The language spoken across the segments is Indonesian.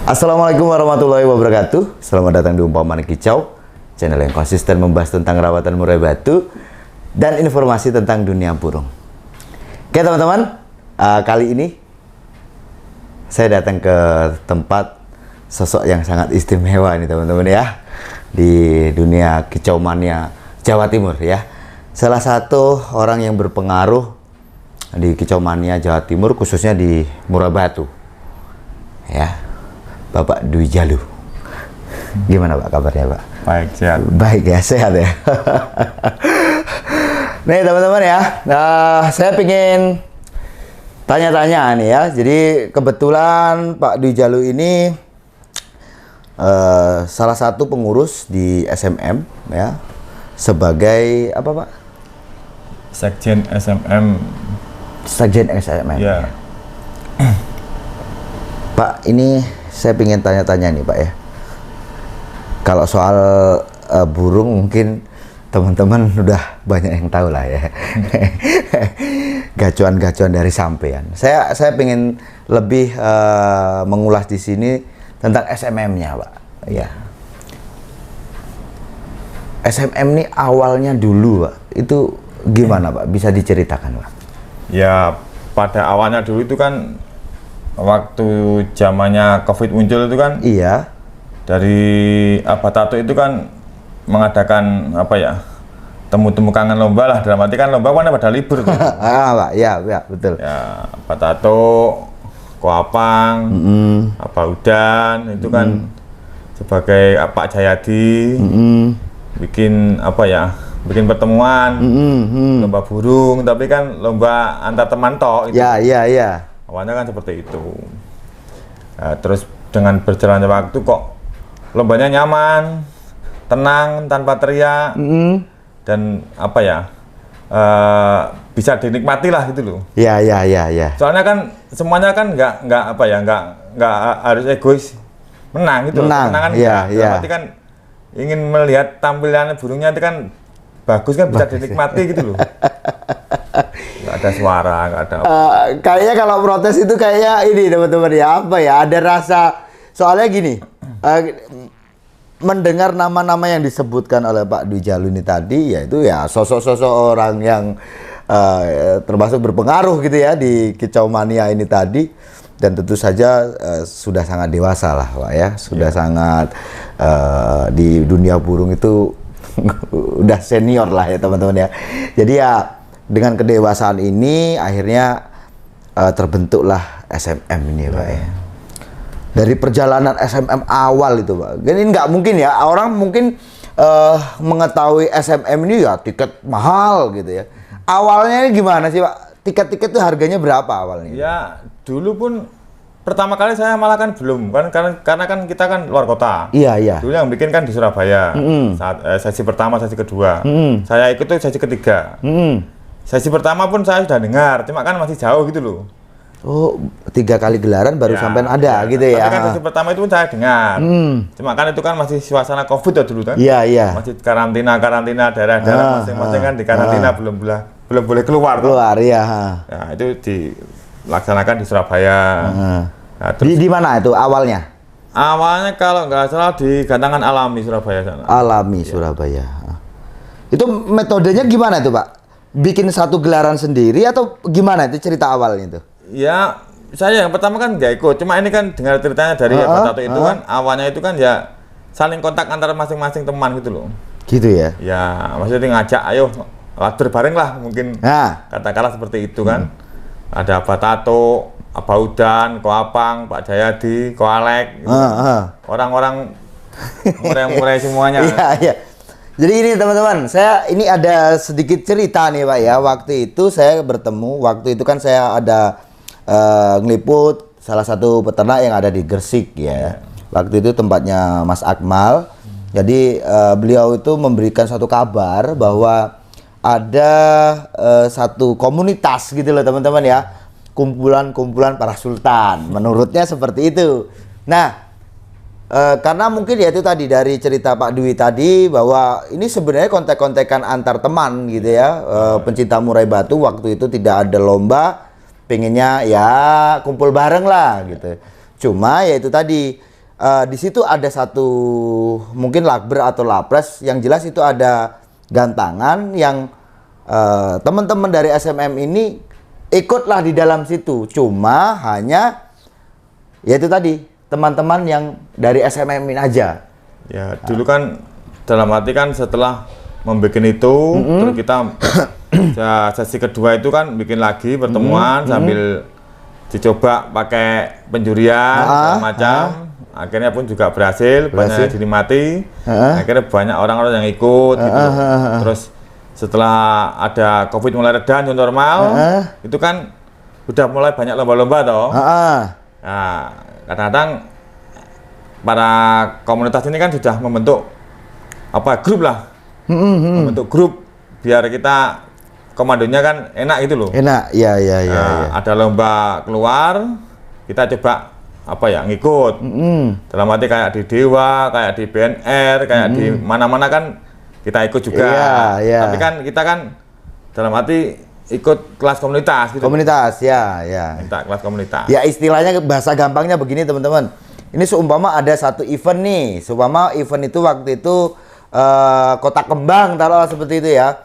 Assalamualaikum warahmatullahi wabarakatuh. Selamat datang di Umpamaan Kicau, channel yang konsisten membahas tentang rawatan murai batu dan informasi tentang dunia burung. Oke teman-teman, kali ini saya datang ke tempat sosok yang sangat istimewa ini teman-teman ya, di dunia kicau mania Jawa Timur ya. Salah satu orang yang berpengaruh di kicau mania Jawa Timur, khususnya di murai batu ya, Bapak Dwi Jalu. Gimana Pak kabarnya Pak? Baik, sehat. Baik ya, sehat ya. Nih teman-teman ya, saya pengen tanya-tanya nih ya. Jadi kebetulan Pak Dwi Jalu ini salah satu pengurus di SMM ya, sebagai apa Pak? Sekjen SMM. Sekjen SMM. Ya. Pak, ini saya pengen tanya-tanya nih Pak ya. Kalau soal burung mungkin teman-teman udah banyak yang tahu lah ya. Gacuan-gacuan dari sampean. Saya pengen lebih mengulas di sini tentang SMM-nya Pak. Ya. SMM ini awalnya dulu Pak, itu gimana Pak? Bisa diceritakan Pak? Ya, pada awalnya dulu itu kan waktu zamannya COVID muncul itu kan, Iya. dari Abatato itu kan mengadakan apa ya, temu-temu kangen lomba lah, dalam arti kan lomba kan pada libur tuh. Pak, ya betul. Ya, Abatato, Koapang, apa Udan itu kan sebagai Pak Jayadi bikin apa ya, bikin pertemuan lomba burung, tapi kan lomba antar teman toh itu. Ya. Awalnya kan seperti itu. Nah, terus dengan berjalannya waktu kok lombanya nyaman, tenang, tanpa teriak, dan apa ya, bisa dinikmati lah gitu loh. Ya. Soalnya kan semuanya kan nggak apa ya, nggak harus egois menang gitu. Menang, Kemenangan iya. Berarti kan ingin melihat tampilan burungnya itu kan bagus, kan bisa dinikmati gitu loh. Nggak ada suara, nggak ada apa. Kayaknya kalau protes itu kayak ini teman-teman ya, apa ya, ada rasa, soalnya gini, mendengar nama-nama yang disebutkan oleh Pak Dwi Jalu ini tadi, yaitu ya sosok-sosok orang yang termasuk berpengaruh gitu ya di kicau mania ini tadi, dan tentu saja sudah sangat dewasa lah Pak ya, sudah sangat di dunia burung itu udah senior lah ya teman-teman ya. Jadi ya dengan kedewasaan ini akhirnya terbentuklah SMM ini Pak ya. Dari perjalanan SMM awal itu Pak, ini nggak mungkin ya, orang mungkin mengetahui SMM ini ya tiket mahal gitu ya. Awalnya ini gimana sih Pak? Tiket-tiket itu harganya berapa awalnya? Ya dulu pun pertama kali saya malah kan belum kan, karena kan kita kan luar kota. Iya. Dulu yang bikin kan di Surabaya. Saat sesi pertama, sesi kedua. Saya ikut tuh sesi ketiga. Sesi pertama pun saya sudah dengar, cuma kan masih jauh gitu loh. Oh, 3 kali gelaran baru sampai ada gitu ya. Tapi kan sesi pertama itu pun saya dengar. Cuma kan itu kan masih suasana COVID ya dulu kan. Iya. Masih karantina daerah-daerah masing-masing kan di karantina, belum boleh keluar. Iya. Ya, itu dilaksanakan di Surabaya. Nah, Di mana itu awalnya? Awalnya kalau nggak salah di Gantangan Alami Surabaya sana. Alami Surabaya. Itu metodenya gimana itu Pak? Bikin satu gelaran sendiri atau gimana itu cerita awalnya itu? Ya, saya yang pertama kan nggak ikut. Cuma ini kan dengar ceritanya dari Abatato itu kan, awalnya itu kan ya saling kontak antara masing-masing teman gitu loh. Gitu ya? Ya, maksudnya ngajak, ayo berbareng lah mungkin. Katakanlah seperti itu kan. Ada Abatato, Abaudan, Koapang, Pak Jayadi, Koalek, gitu. Orang-orang murai-murai semuanya. Iya. Jadi ini teman-teman, saya ini ada sedikit cerita nih Pak ya. Waktu itu saya bertemu, waktu itu kan saya ada ngeliput salah satu peternak yang ada di Gresik ya. Waktu itu tempatnya Mas Akmal. Jadi beliau itu memberikan satu kabar bahwa ada satu komunitas gitu loh teman-teman ya, kumpulan-kumpulan para sultan, menurutnya seperti itu. Nah, karena mungkin ya itu tadi dari cerita Pak Dwi tadi, bahwa ini sebenarnya kontek-kontekan antar teman gitu ya, pencinta murai batu. Waktu itu tidak ada lomba, pengennya ya kumpul bareng lah gitu. Cuma ya itu tadi, di situ ada satu mungkin lakber atau lapres, yang jelas itu ada gantangan yang teman-teman dari SMM ini ikutlah di dalam situ. Cuma hanya yaitu tadi teman-teman yang dari SMM ini aja. Ya, dulu kan dalam arti kan setelah membuat itu, terus kita sesi kedua itu kan bikin lagi pertemuan sambil dicoba pakai penjurian segala macam. Akhirnya pun juga berhasil. Banyak yang dinikmati. Akhirnya banyak orang-orang yang ikut gitu. Terus setelah ada COVID mulai reda, new normal, itu kan udah mulai banyak lomba-lomba toh. Nah, kadang-kadang para komunitas ini kan sudah membentuk grup lah. Membentuk grup biar kita komandonya kan enak gitu loh. Enak, ya. Ada lomba keluar, kita coba ngikut. Dalam arti kayak di Dewa, kayak di BNR, kayak di mana-mana kan kita ikut juga. Tapi kan kita kan dalam arti ikut kelas komunitas gitu. Komunitas, ya. Minta kelas komunitas. Ya, istilahnya bahasa gampangnya begini teman-teman. Ini seumpama ada satu event nih. Seumpama event itu waktu itu Kota Kembang, taruh seperti itu ya.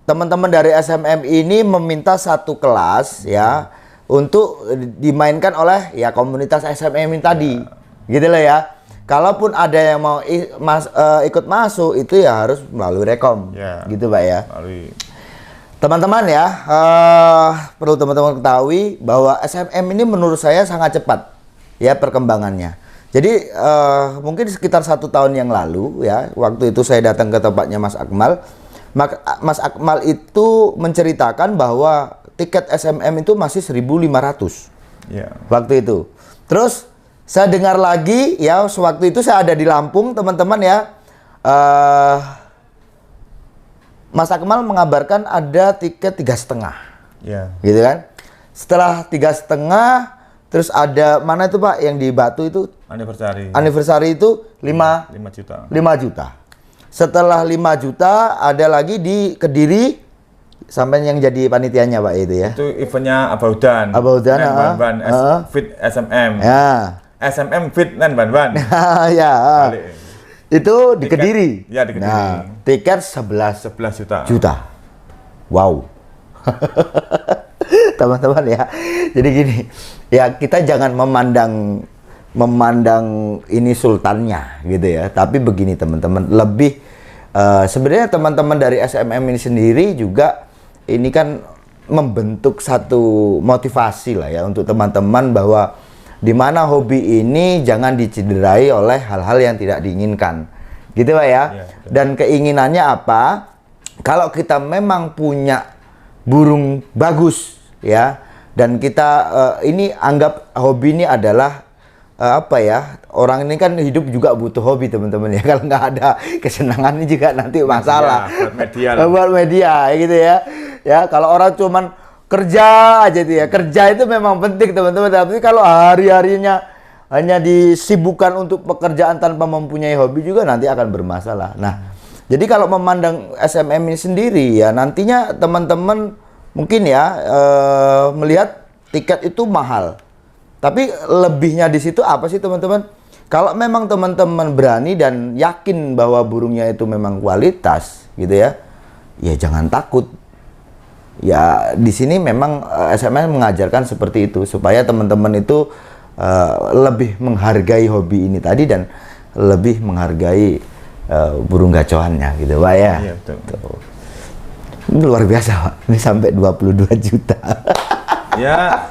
Teman-teman dari SMM ini meminta satu kelas ya untuk dimainkan oleh ya komunitas SMM ini tadi. Gitu loh ya. Kalaupun ada yang mau ikut masuk itu ya harus melalui rekom. Gitu Pak ya. Teman-teman ya, perlu teman-teman ketahui bahwa SMM ini menurut saya sangat cepat ya perkembangannya. Jadi mungkin sekitar 1 tahun yang lalu ya, waktu itu saya datang ke tempatnya Mas Akmal. Mas Akmal itu menceritakan bahwa tiket SMM itu masih 1.500 waktu itu. Terus saya dengar lagi ya, sewaktu itu saya ada di Lampung teman-teman ya. Mas Akmal mengabarkan ada tiket 3,5, gitu kan? Setelah 3,5, terus ada mana itu Pak yang di Batu itu? Anniversary itu 5 juta. Setelah 5 juta ada lagi di Kediri, sampai yang jadi panitianya Pak itu ya. Itu eventnya Abaudan. Ban Fit SMM. Ya. SMM Fit Ban. Ya. Itu di Kediri. Ya, di Kediri. Nah, tiket 11 juta. Wow. Teman-teman ya. Jadi gini, ya kita jangan memandang ini sultannya gitu ya. Tapi begini teman-teman, lebih sebenarnya teman-teman dari SMM ini sendiri juga ini kan membentuk satu motivasi lah ya untuk teman-teman bahwa di mana hobi ini jangan dicederai oleh hal-hal yang tidak diinginkan. Gitu Pak ya. Dan keinginannya apa? Kalau kita memang punya burung bagus ya, dan kita ini anggap hobi ini adalah orang ini kan hidup juga butuh hobi teman-teman ya. Kalau nggak ada kesenangan ini juga nanti masalah. Buat media gitu ya. Ya kalau orang cuman kerja aja itu ya, kerja itu memang penting teman-teman. Tapi kalau hari-harinya hanya disibukkan untuk pekerjaan tanpa mempunyai hobi juga nanti akan bermasalah. Nah, jadi kalau memandang SMM ini sendiri ya, nantinya teman-teman mungkin ya melihat tiket itu mahal. Tapi lebihnya di situ apa sih teman-teman? Kalau memang teman-teman berani dan yakin bahwa burungnya itu memang kualitas gitu ya, ya jangan takut. Ya di sini memang SMM mengajarkan seperti itu supaya teman-teman itu lebih menghargai hobi ini tadi dan lebih menghargai burung gacoannya gitu Pak ya. Iya, betul. Ini luar biasa Pak. Ini sampai 22 juta. Ya,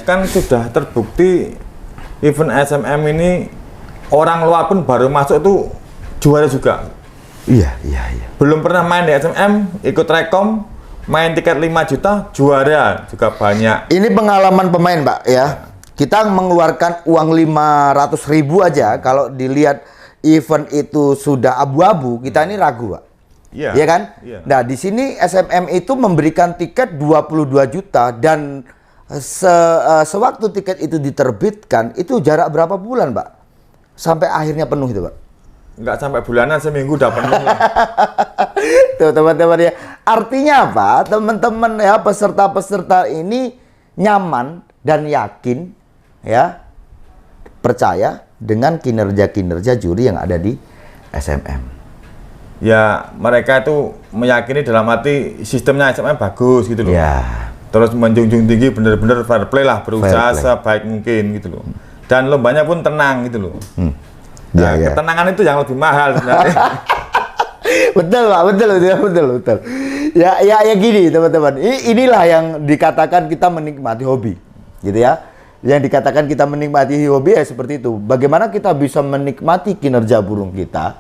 kan sudah terbukti event SMM ini orang luar pun baru masuk tuh juara juga. Iya. Belum pernah main di SMM, ikut rekom, main tiket 5 juta, juara juga banyak. Ini pengalaman pemain Pak ya. Kita mengeluarkan uang 500.000 aja, kalau dilihat event itu sudah abu-abu, kita ini ragu Pak. Iya kan? Iya. Nah, di sini SMM itu memberikan tiket 22 juta dan sewaktu tiket itu diterbitkan, itu jarak berapa bulan, Pak? Sampai akhirnya penuh itu, Pak? Nggak sampai bulanan, seminggu udah penuh lah. Tuh, teman-teman ya. Artinya apa? Teman-teman ya, peserta-peserta ini nyaman dan yakin ya, percaya dengan kinerja-kinerja juri yang ada di SMM? Ya mereka itu meyakini dalam arti sistemnya SMM bagus gitu loh. Ya. Terus menjunjung tinggi benar-benar fair play lah, berusaha Fair play. sebaik mungkin gitu loh. Dan lombanya pun tenang gitu loh. Nah, Ya, ya. ketenangan itu yang lebih mahal sebenarnya. Betul Pak, betul. Ya gini teman-teman. Inilah yang dikatakan kita menikmati hobi, gitu ya. Yang dikatakan kita menikmati hobi ya seperti itu. Bagaimana kita bisa menikmati kinerja burung kita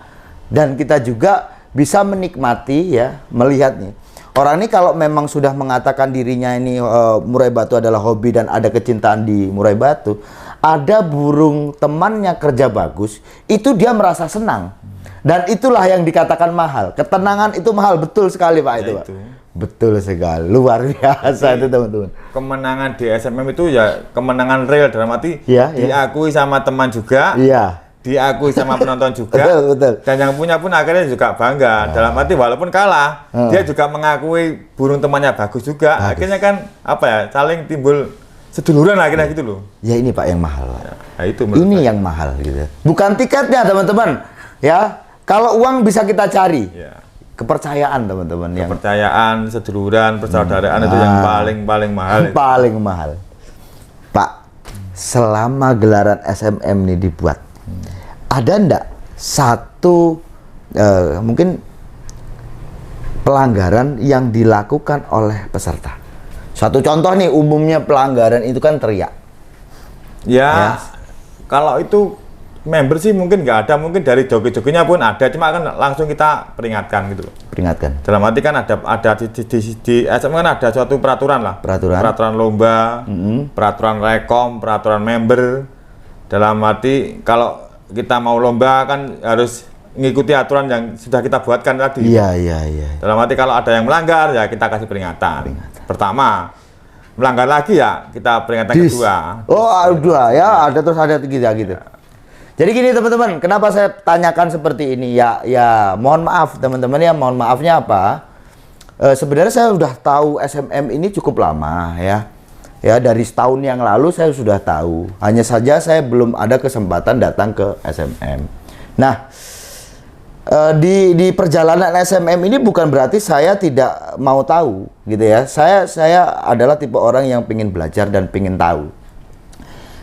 dan kita juga bisa menikmati ya melihat nih. Orang ini kalau memang sudah mengatakan dirinya ini murai batu adalah hobi dan ada kecintaan di murai batu, ada burung temannya kerja bagus, itu dia merasa senang. Dan itulah yang dikatakan mahal. Ketenangan itu mahal, betul sekali Pak itu, Pak. Betul sekali, luar biasa itu teman-teman. Kemenangan di SMM itu ya kemenangan real dalam arti Iya, diakui sama teman juga, Iya. diakui sama penonton juga, Betul. dan yang punya pun akhirnya juga bangga. Dalam arti walaupun kalah, dia juga mengakui burung temannya bagus juga. Akhirnya kan apa ya, saling timbul seduluran akhirnya gitu loh. Ya ini Pak yang mahal, Pak. Nah, itu menurut Ini saya. yang mahal gitu. Bukan tiketnya teman-teman. Ya, kalau uang bisa kita cari. Ya. Kepercayaan teman-teman yang Kepercayaan, seduluran, persaudaraan itu yang paling mahal. itu. paling mahal. Pak, selama gelaran SMM ini dibuat, ada ndak satu mungkin pelanggaran yang dilakukan oleh peserta? Satu contoh nih, umumnya pelanggaran itu kan teriak. Ya, kalau itu member sih mungkin nggak ada, mungkin dari joki-jokinya pun ada, cuma kan langsung kita peringatkan gitu loh. Peringatkan. Dalam arti kan ada di SM kan ada suatu peraturan lah. Peraturan. Lomba, peraturan rekom, peraturan member. Dalam arti kalau kita mau lomba kan harus mengikuti aturan yang sudah kita buatkan tadi. Iya. Dalam arti kalau ada yang melanggar ya kita kasih peringatan. Pertama, melanggar lagi ya kita peringatan kedua. Oh, dua ya, ada terus ada tiga gitu. Jadi gini teman-teman, kenapa saya tanyakan seperti ini? Ya mohon maaf teman-teman ya, mohon maafnya apa? Sebenarnya saya sudah tahu SMM ini cukup lama ya. Ya dari setahun yang lalu saya sudah tahu. Hanya saja saya belum ada kesempatan datang ke SMM. Nah, di perjalanan SMM ini bukan berarti saya tidak mau tahu gitu ya. Saya adalah tipe orang yang ingin belajar dan ingin tahu.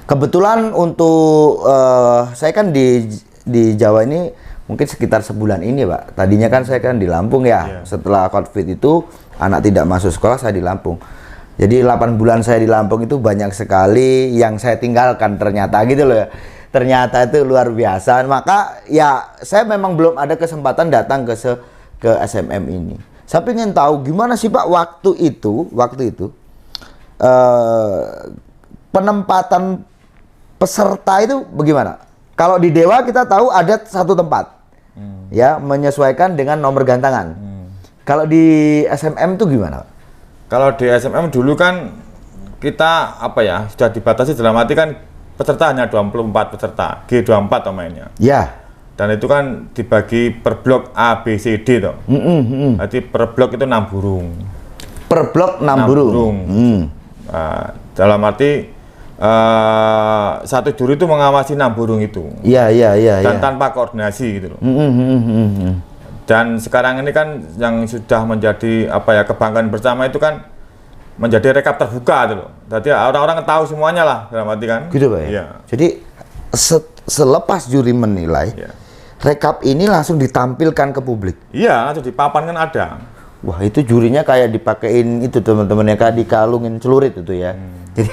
Kebetulan untuk saya kan di Jawa ini mungkin sekitar sebulan ini Pak. Tadinya kan saya kan di Lampung ya. Setelah COVID itu anak tidak masuk sekolah, saya di Lampung. Jadi 8 bulan saya di Lampung itu banyak sekali yang saya tinggalkan ternyata gitu loh ya. Ternyata itu luar biasa. Maka ya saya memang belum ada kesempatan datang ke SMM ini. Saya ingin tahu gimana sih Pak waktu itu penempatan peserta itu bagaimana? Kalau di Dewa kita tahu ada satu tempat, ya menyesuaikan dengan nomor gantangan. Kalau di SMM itu gimana? Kalau di SMM dulu kan kita apa ya sudah dibatasi dalam arti kan peserta hanya 24 peserta, G24 namanya. Ya. Dan itu kan dibagi per blok A, B, C, D toh. Berarti per blok itu 6 burung. Per blok 6 burung. Nah, dalam arti satu juri itu mengawasi 6 burung itu. Iya. Dan tanpa koordinasi gitu loh. Dan sekarang ini kan yang sudah menjadi apa ya kebanggaan bersama itu kan menjadi rekap terbuka gitu loh. Jadi orang-orang tahu semuanya lah dalam arti kan. Gitu Pak ya. Iya. Jadi selepas juri menilai, rekap ini langsung ditampilkan ke publik. Iya, langsung di papan kan ada. Wah, itu jurinya kayak dipakein itu teman-teman yang kayak dikalungin celurit itu ya. Jadi